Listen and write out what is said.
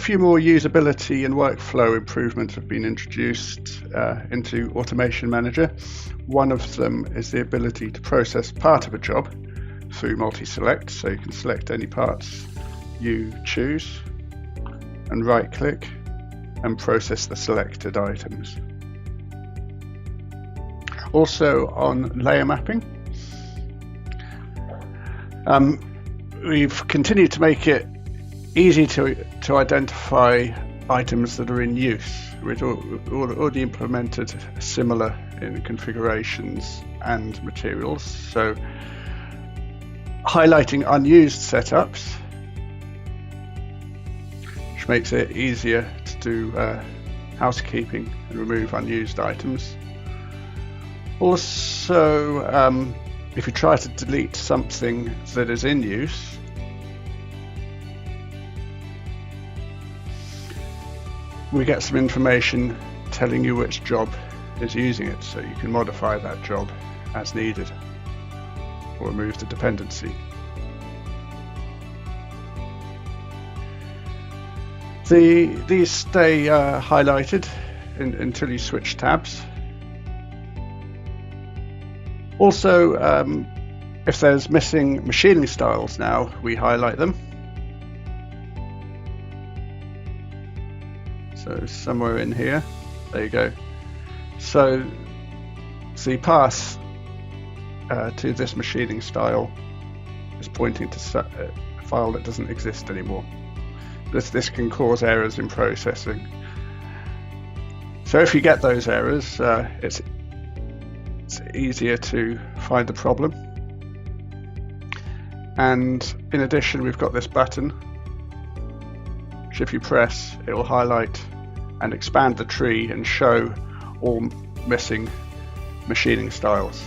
few more usability and workflow improvements have been introduced into Automation Manager. One of them is the ability to process part of a job through multi-select, so you can select any parts you choose and right-click and process the selected items. Also on layer mapping, we've continued to make it easy to identify items that are in use. We've already implemented similar in configurations and materials. So highlighting unused setups, which makes it easier to do housekeeping and remove unused items. Also, if you try to delete something that is in use, we get some information telling you which job is using it, so you can modify that job as needed or remove the dependency. These stay highlighted until you switch tabs. Also, if there's missing machining styles now, we highlight them. So somewhere in here, there you go. So the path to this machining style is pointing to a file that doesn't exist anymore. This can cause errors in processing. So if you get those errors, it's easier to find the problem. And in addition, we've got this button, which if you press, it will highlight and expand the tree and show all missing machining styles.